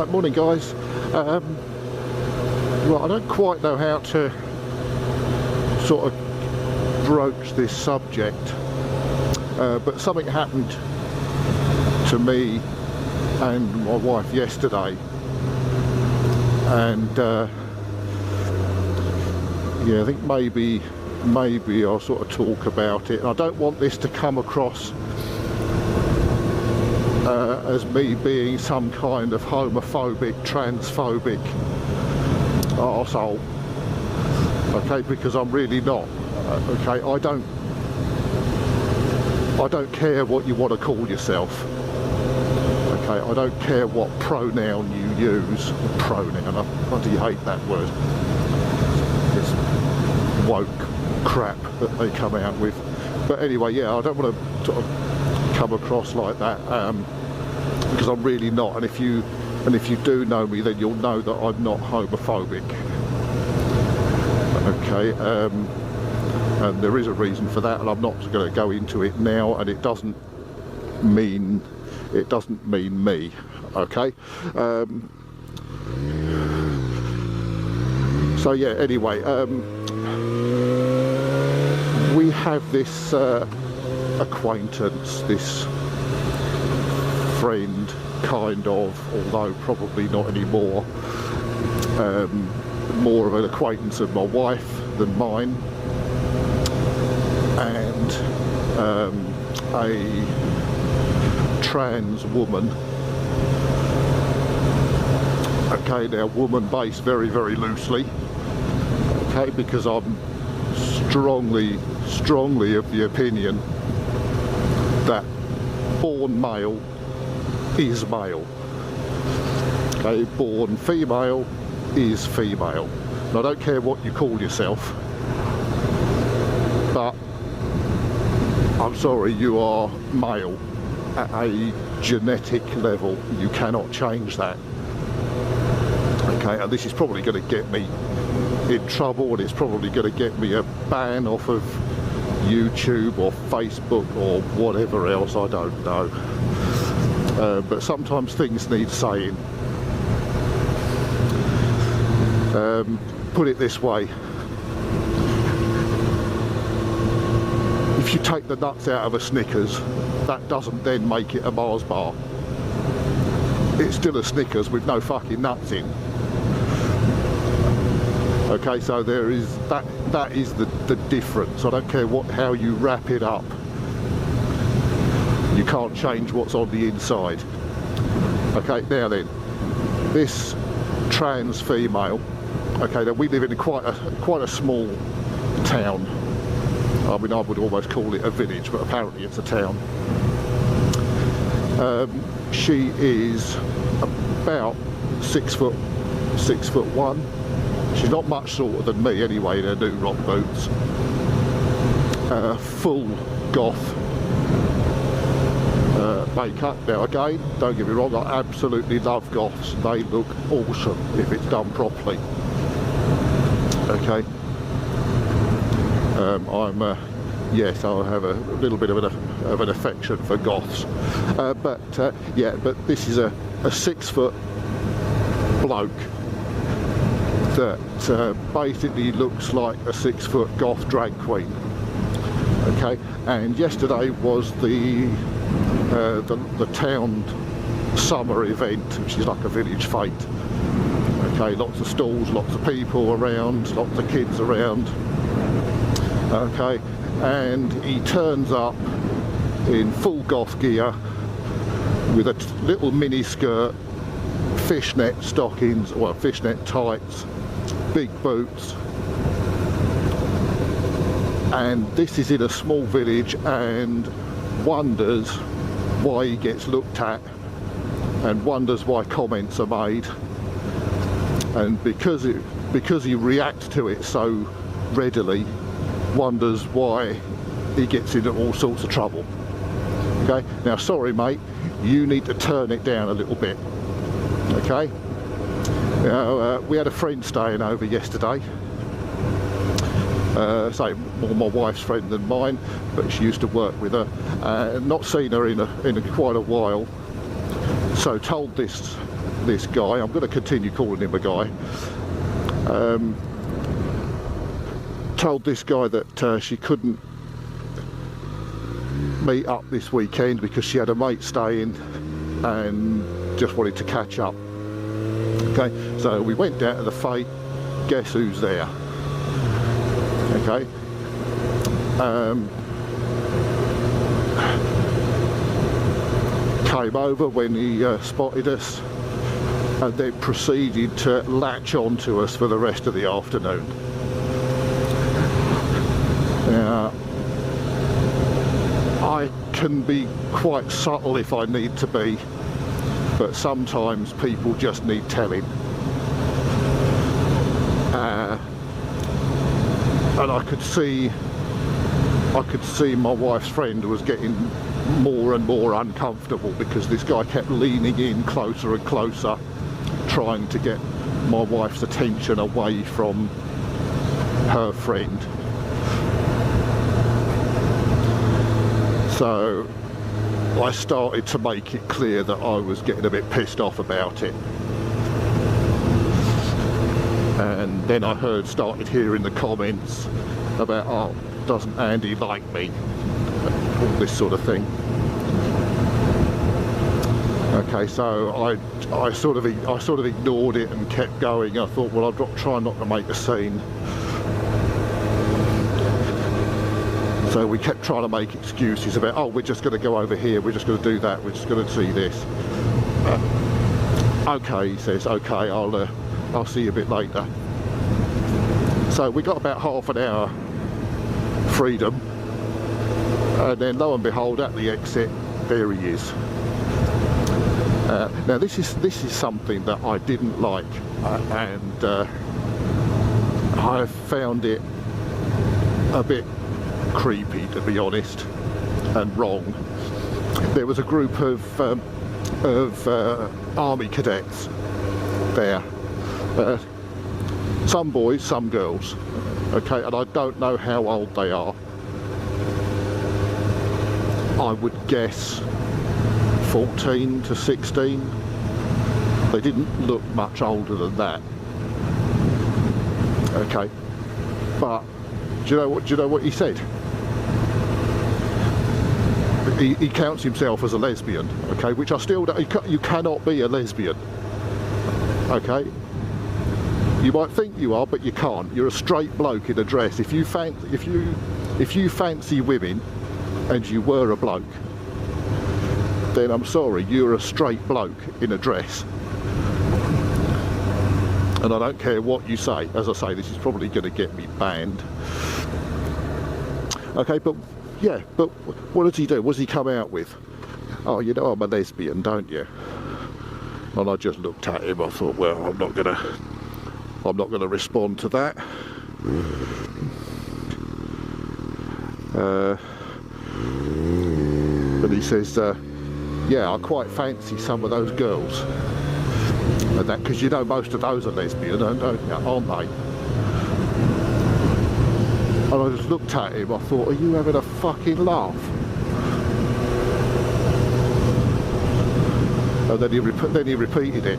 Right, morning guys. Right, I don't quite know how to sort of broach this subject, but something happened to me and my wife yesterday, and yeah, I think maybe I'll sort of talk about it. And I don't want this to come across as me being some kind of homophobic, transphobic arsehole, okay, because I'm really not. Okay, I don't care what you want to call yourself. Okay, I don't care what pronoun you use. Pronoun, I bloody hate that word. It's woke crap that they come out with. But anyway, yeah, I don't want to sort of come across like that, because I'm really not. And if you do know me, then you'll know that I'm not homophobic. Okay, and there is a reason for that, and I'm not going to go into it now. And it doesn't mean me. Okay. So yeah. Anyway, we have this acquaintance, this friend, kind of, although probably not anymore. More of an acquaintance of my wife than mine, and a trans woman. Okay, now woman based very, very loosely. Okay, because I'm strongly of the opinion that born male is male. Okay, born female is female. And I don't care what you call yourself, but I'm sorry, you are male at a genetic level. You cannot change that. Okay, and this is probably going to get me in trouble, and it's probably going to get me a ban off of YouTube or Facebook or whatever else, I don't know. But sometimes things need saying. Put it this way: if you take the nuts out of a Snickers, that doesn't then make it a Mars bar. It's still a Snickers with no fucking nuts in. Okay, so there is that is the difference. I don't care how you wrap it up. You can't change what's on the inside. Okay, now then, this trans female. Okay, now we live in quite a small town. I mean, I would almost call it a village, but apparently it's a town. She is about 6'1". She's not much shorter than me anyway in her new rock boots. Full goth makeup. Now again, don't get me wrong, I absolutely love goths. They look awesome if it's done properly. Okay. Yes, I have a little bit of an affection for goths. Yeah, but this is a 6 foot bloke that basically looks like a 6 foot goth drag queen. Okay, and yesterday was the town summer event, which is like a village fete. Okay, lots of stalls, lots of people around, lots of kids around. Okay, and he turns up in full goth gear with a little mini skirt, fishnet stockings, or fishnet tights, big boots, and this is in a small village, and wonders why he gets looked at, and wonders why comments are made, and because he reacts to it so readily, wonders why he gets into all sorts of trouble. Okay, now sorry mate, you need to turn it down a little bit. Okay, now we had a friend staying over yesterday, say more my wife's friend than mine, but she used to work with her. Not seen her in quite a while, so told this this guy, I'm going to continue calling him a guy, told this guy that she couldn't meet up this weekend because she had a mate staying and just wanted to catch up. Okay, so we went down to the fete. Guess who's there? Okay, came over when he spotted us, and then proceeded to latch on to us for the rest of the afternoon. Now, I can be quite subtle if I need to be, but sometimes people just need telling. And I could see my wife's friend was getting more and more uncomfortable because this guy kept leaning in closer and closer, trying to get my wife's attention away from her friend. So I started to make it clear that I was getting a bit pissed off about it. And then I started hearing the comments about, oh, doesn't Andy like me? All this sort of thing. Okay, so I sort of ignored it and kept going. I thought, well, I'll try not to make a scene. So we kept trying to make excuses about, oh, we're just going to go over here, we're just going to do that, we're just going to see this. Okay, he says, okay, I'll see you a bit later. So we got about half an hour freedom, and then lo and behold, at the exit, there he is. Now this is something that I didn't like, and I found it a bit creepy, to be honest, and wrong. There was a group of army cadets there, some boys, some girls, okay, and I don't know how old they are. I would guess 14 to 16. They didn't look much older than that. Okay, but do you know what he said? He counts himself as a lesbian, okay, which I still don't. You cannot be a lesbian, okay. You might think you are, but you can't. You're a straight bloke in a dress. If you fancy women, and you were a bloke, then I'm sorry, you're a straight bloke in a dress. And I don't care what you say. As I say, this is probably going to get me banned. Okay, but yeah, but what does he do? What does he come out with? Oh, you know I'm a lesbian, don't you? And I just looked at him. I thought, well, I'm not gonna respond to that. But he says, yeah, I quite fancy some of those girls. And that, because you know most of those are lesbian, aren't they? And I just looked at him, I thought, are you having a fucking laugh? And then he repeated it.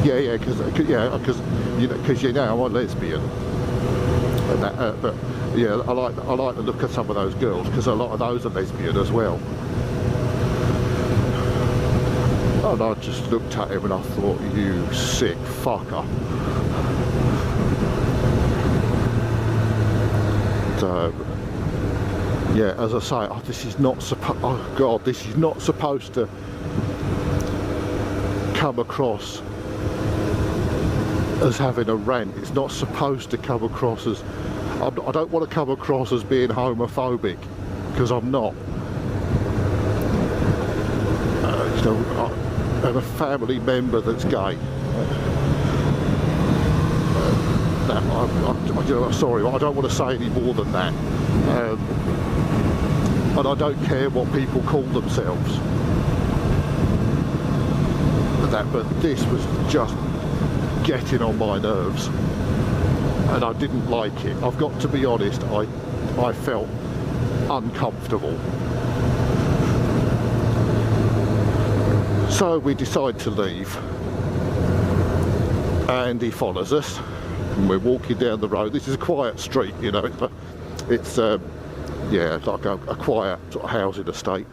Yeah, because you know I'm a lesbian. And that, but yeah, I like the look of some of those girls, because a lot of those are lesbian as well. And I just looked at him and I thought, you sick fucker. So yeah, as I say, this is not supposed to come across as having a rant. It's not supposed to come across as, I don't want to come across as being homophobic, because I'm not. You know, I have a family member that's gay. You know, sorry, I don't want to say any more than that. And I don't care what people call themselves. But this was just getting on my nerves, and I didn't like it. I've got to be honest, I felt uncomfortable. So we decide to leave, and he follows us, and we're walking down the road. This is a quiet street, you know, it's yeah, it's like a quiet sort of housing estate.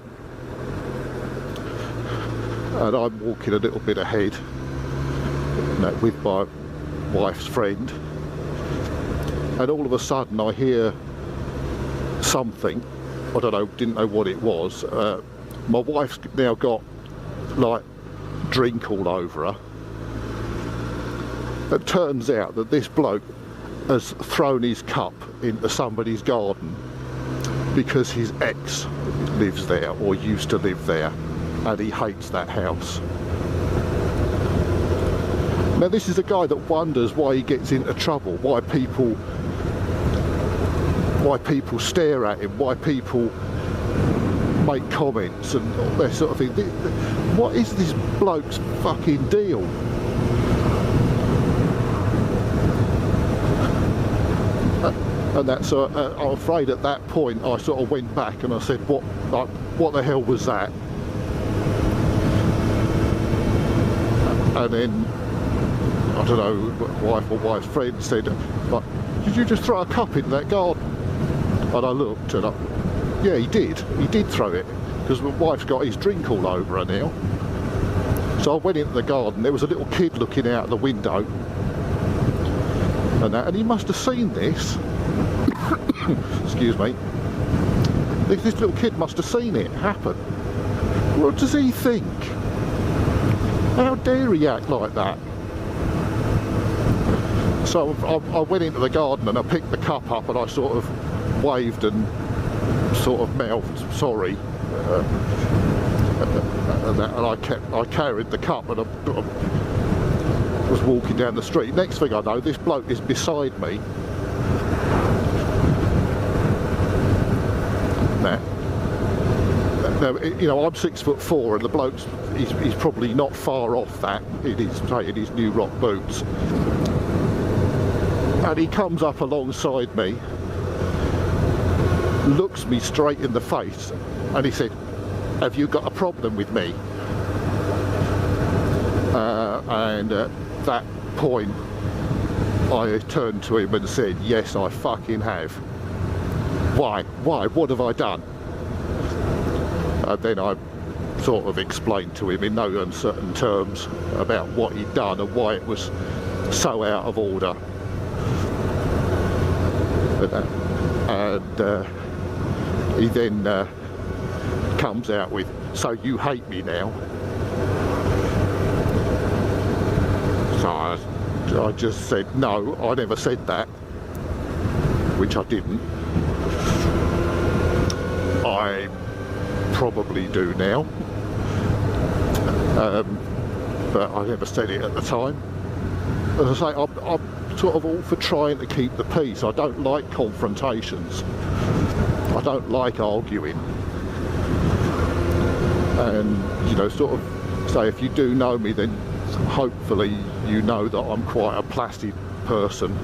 And I'm walking a little bit ahead, you know, with my wife's friend, and all of a sudden I hear something. I don't know, didn't know what it was. My wife's now got like drink all over her. It turns out that this bloke has thrown his cup into somebody's garden because his ex lives there, or used to live there, and he hates that house. Now this is a guy that wonders why he gets into trouble, why people stare at him, why people make comments and all that sort of thing. What is this bloke's fucking deal? And that's I'm afraid at that point I sort of went back and I said, what the hell was that? And then I don't know, wife or wife's friend said, like, did you just throw a cup in that garden? And I looked and yeah, he did throw it, because my wife's got his drink all over her now. So I went into the garden, there was a little kid looking out the window, and he must have seen this. Excuse me. This little kid must have seen it happen. What does he think? How dare he act like that? So I went into the garden and I picked the cup up and I sort of waved and sort of mouthed sorry, and I carried the cup and I was walking down the street. Next thing I know, this bloke is beside me. Now, you know, I'm 6'4", and the bloke's he's probably not far off that in his new rock boots. And he comes up alongside me, looks me straight in the face, and he said, "Have you got a problem with me?" And at that point I turned to him and said, "Yes, I fucking have." Why? What have I done? And then I sort of explained to him in no uncertain terms about what he'd done and why it was so out of order. And he then comes out with, "So you hate me now?" So I just said, "No, I never said that," which I didn't. I probably do now, but I never said it at the time. As I say, I'm sort of all for trying to keep the peace. I don't like confrontations. I don't like arguing. And, you know, sort of say, if you do know me, then hopefully you know that I'm quite a placid person.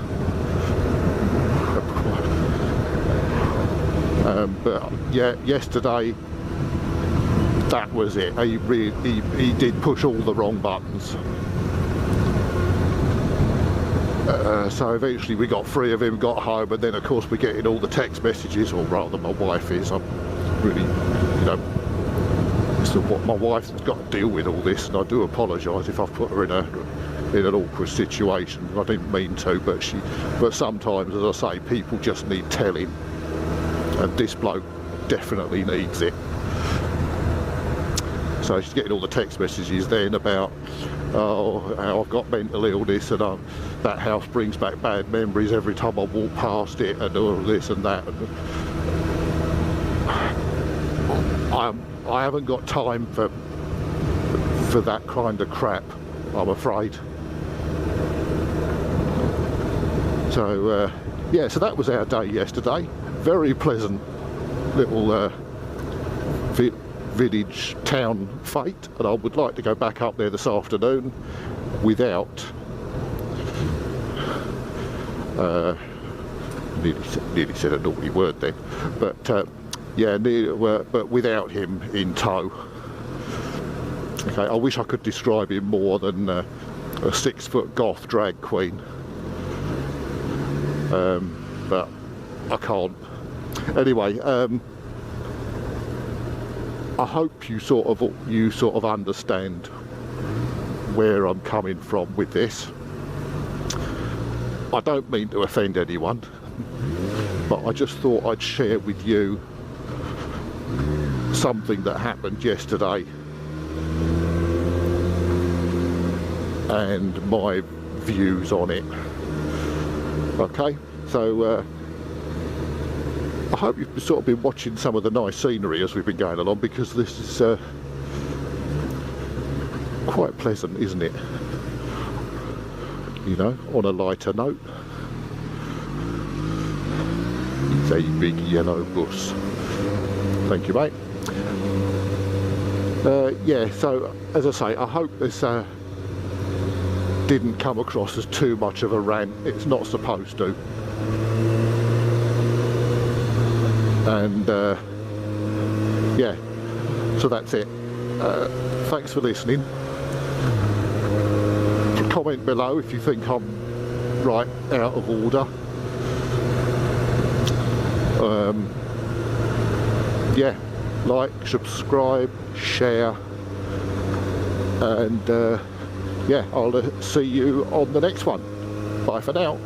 But yeah, yesterday, that was it. He did push all the wrong buttons. So eventually we got three of him, got home, and then of course we're getting all the text messages, or rather my wife is. I'm really, you know, so what my wife's got to deal with all this, and I do apologise if I've put her in an awkward situation. I didn't mean to, but sometimes, as I say, people just need telling, and this bloke definitely needs it. So she's getting all the text messages then about, oh, how I've got mental illness, and that house brings back bad memories every time I walk past it, and all this and that. And I haven't got time for that kind of crap, I'm afraid. So yeah, so that was our day yesterday. Very pleasant little village town fete, and I would like to go back up there this afternoon without nearly said a naughty word then, but yeah, but without him in tow. Okay, I wish I could describe him more than a 6-foot goth drag queen, but I can't. Anyway, I hope you sort of understand where I'm coming from with this. I don't mean to offend anyone, but I just thought I'd share with you something that happened yesterday and my views on it. Okay, so I hope you've sort of been watching some of the nice scenery as we've been going along, because this is quite pleasant, isn't it? You know, on a lighter note. It's a big yellow bus. Thank you, mate. Yeah, so as I say, I hope this didn't come across as too much of a rant. It's not supposed to. And yeah, so that's it. Thanks for listening. Comment below if you think I'm right out of order. Yeah, like, subscribe, share, and yeah, I'll see you on the next one. Bye for now.